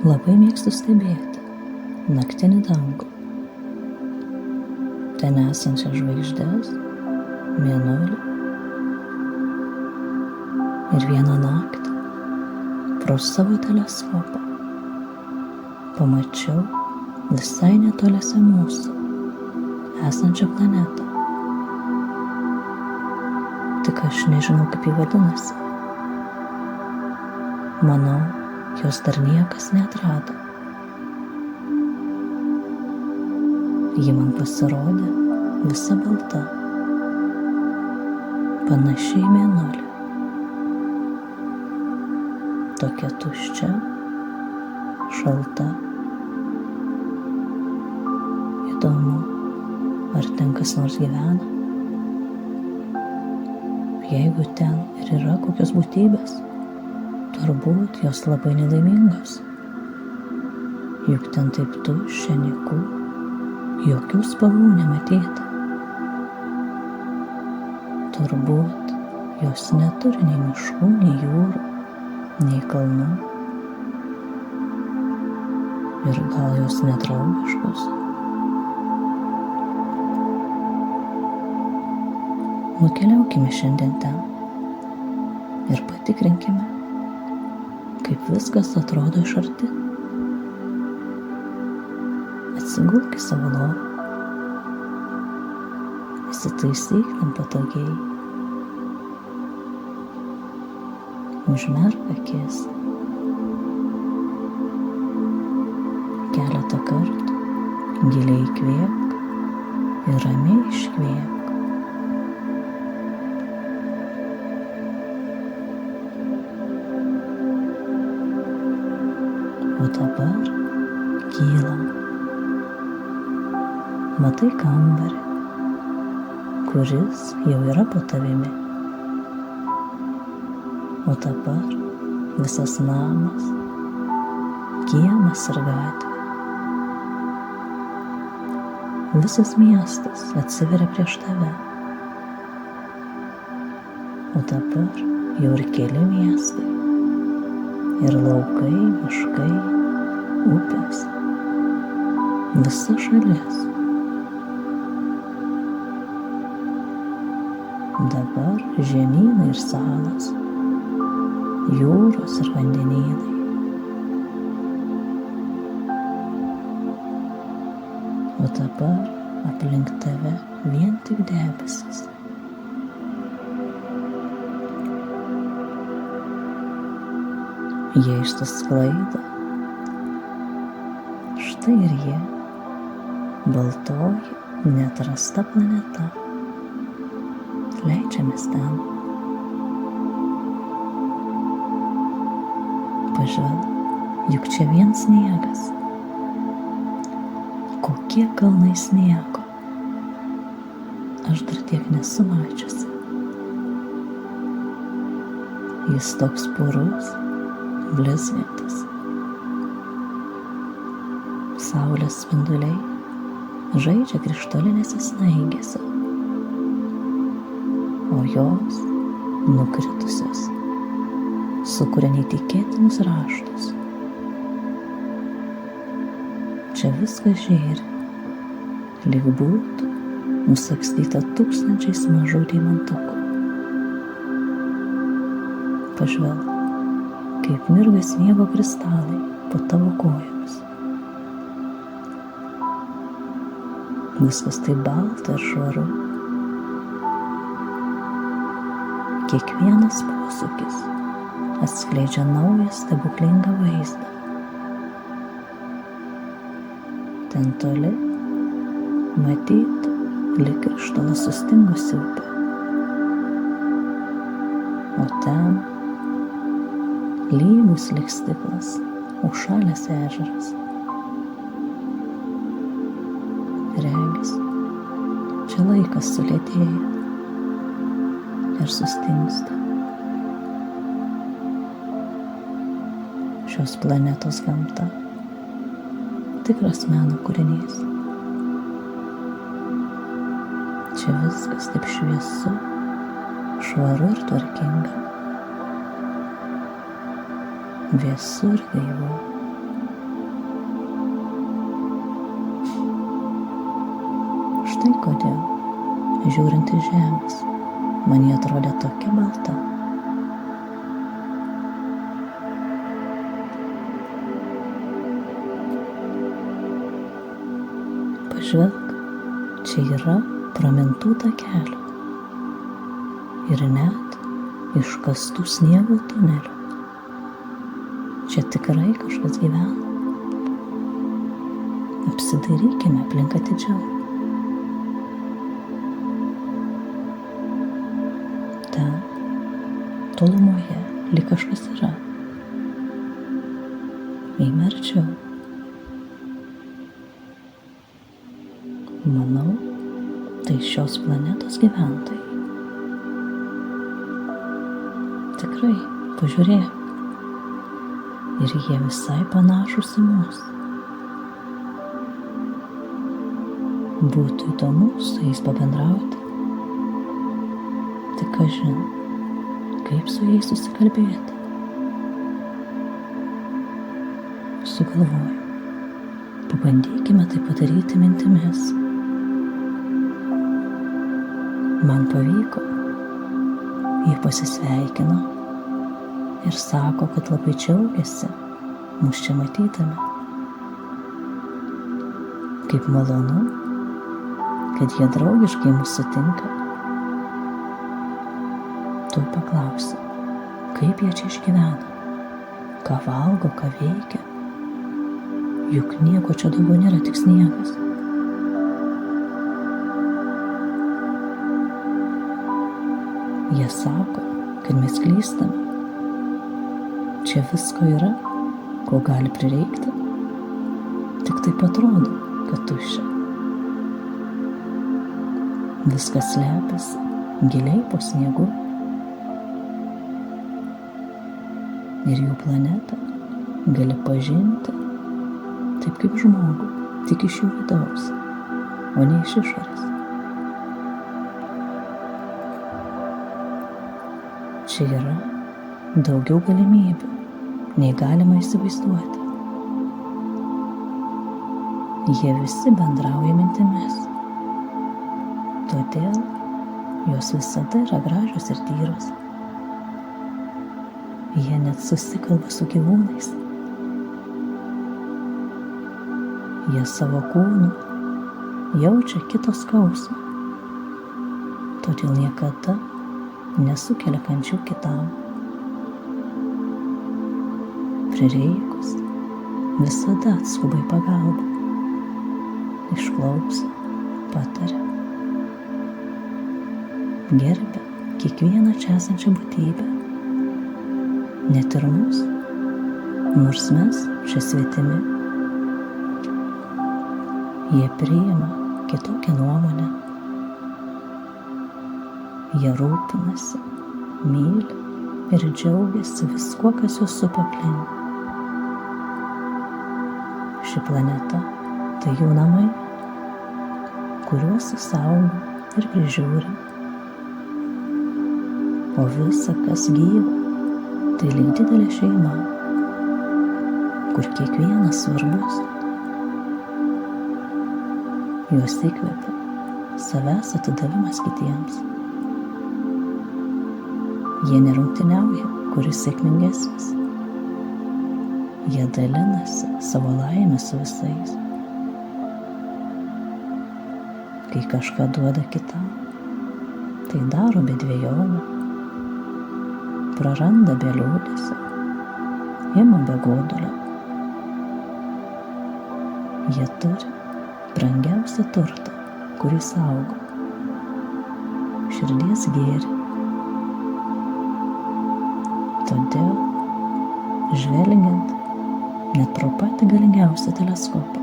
Labai mėgstu stebėti naktinį dangų. Ten esančias žvaigždes, mėnulį. Ir vieną naktį pro savo teleskopą pamačiau visai netoliese mūsų esančią planetą. Tik aš nežinau, kaip ji vadinasi. Manau, jos dar niekas neatrado. Ji man pasirodė visa balta, panašiai į mėnulį. Tokia tuščia, šalta. Įdomu, ar ten kas nors gyvena? Jeigu ten ir yra kokios būtybės, turbūt jos labai nelaimingos. Juk ten taip tuščia, nyku, jokių spalvų nematyti. Turbūt jos neturi nei miškų, nei jūrų, nei kalnų. Ir gal jos nedraugiškos. Nukeliaukime šiandien ten ir patikrinkime, kaip viskas atrodo iš arti. Atsigulk į savo lovą, įsitaisyk ten patogiai, užmerk akis, keletą kartų giliai įkvėpk ir ramiai iškvėpk. O dabar kylam. Matai kambarį, kuris jau yra po tavimi. O dabar visas namas, kiemas ir gatvė. Visas miestas atsiveria prieš tave. O dabar jau ir keli miestai. Ir laukai, miškai, upės, visa šalis. Dabar žemynai ir salos, jūros ir vandenynai. O dabar aplink tave vien tik debesis. Jie išsisklaido. Štai ir jie, baltoji, neatrasta planeta. Leidžiamės ten. Pažvelk, juk čia vien sniegas. Kokie kalnai sniego. Aš dar tiek nesu mačiusi. Jis toks purus, blizgantis. Saulės spinduliai žaidžia krištolinėse snaigėse, o jos, nukritusios, sukuria neįtikėtinus raštus. Čia viskas žėri, lyg būtų nusagstyta tūkstančiais mažų deimantukų. Pažvelk, kaip mirga sniego kristalai po tavo kojomis. Viskas taip balta ir švaru. Kiekvienas posūkis atskleidžia naują stebuklingą vaizdą. Ten toli matyti lyg krištolas sustingusi upė. O ten lygus lyg stiklas, užšalęs ežeras. Regis, čia laikas sulėtėja ir sustingsta. Šios planetos gamta tikras meno kūrinys. Čia viskas taip šviesu, švaru ir tvarkinga. Vėsu ir gaivu. kodėl, žiūrint į žemės, man jie atrodė tokia balta. Pažvelk, čia yra pramintų takelių ir net iškastų sniego tunelių. Čia tikrai kažkas gyvena. Apsidairykime aplink atidžiau. Ten, tolumoje, lyg kažkas yra. Eime arčiau. Manau, tai šios planetos gyventojai. Tikrai, pažiūrėk. Ir jie visai panašūs į mus. Būtų įdomu su jais pabendrauti. Tik kažin, kaip su jais susikalbėti. Sugalvoju, pabandykime tai padaryti mintimis. Man pavyko. Jie pasisveikino ir sako, kad labai džiaugiasi mus čia matydami. Kaip malonu, kad jie draugiškai mus sutinka. Tuoj paklausiu, kaip jie čia išgyvena, ką valgo, ką veikia. Juk nieko čia daugiau nėra, tik sniegas. Jie sako, kad mes klystame. Čia visko yra, ko gali prireikti. Tik taip atrodo, kad tuščia. Viskas slepiasi giliai po sniegu. Ir jų planetą gali pažinti taip kaip žmogų, tik iš jų vidaus, o ne iš išorės. Čia yra daugiau galimybių, nei galima įsivaizduoti. Jie visi bendrauja mintimis. Todėl jos visada yra gražios ir tyros. Jie net susikalba su gyvūnais. Jie savo kūnu jaučia kito skausmą. Todėl niekada nesukelia kančių kitam. Prireikus visada atskuba į pagalbą. Išklauso, pataria. Gerbia kiekvieną čia esančią būtybę. Net ir mus, nors mes čia svetimi. Jie priima kitokią nuomonę. Jie rūpinasi, myli ir džiaugiasi viskuo, kas juos supa aplink. Ši planeta tai jų namai, kuriuos saugo ir prižiūri. O visa, kas gyva, tai lyg didelė šeima, kur kiekvienas svarbus. Juos įkvepia savęs atidavimas kitiems. Jie nerungtyniauja, kuris sėkmingesnis. Jie dalinasi savo laimę su visais. Kai kažką duoda kitam, tai daro be dvejonių. Praranda be liūdesio, ima be godulio. Jie turi brangiausią turtą, kurį saugo. Širdies gėrį. Todėl, žvelgiant net pro patį galingiausią teleskopą,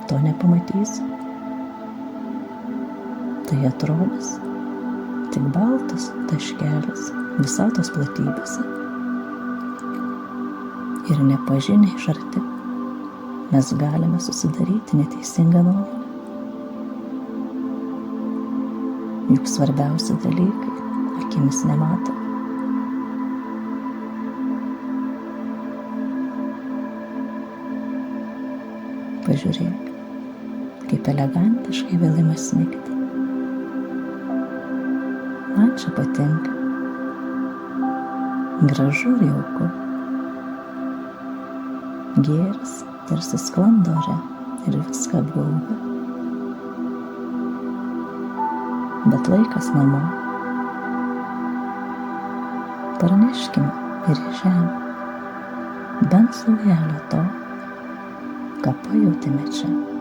to nepamatysi. Tai atrodys tik baltas taškelis visatos platybėse. Ir nepažinę iš arti, mes galime susidaryti neteisingą nuomonę. Juk svarbiausi dalykai akimis nemato. Pažiūrėk, kaip elegantiškai vėl ima snigti. čia patinka. Gražu ir jauku. Gėris tarsi sklando ore ir viską apgaubia. Bet laikas namo. Parneškime ir į žemę bent saujelę to, ką pajautėme čia.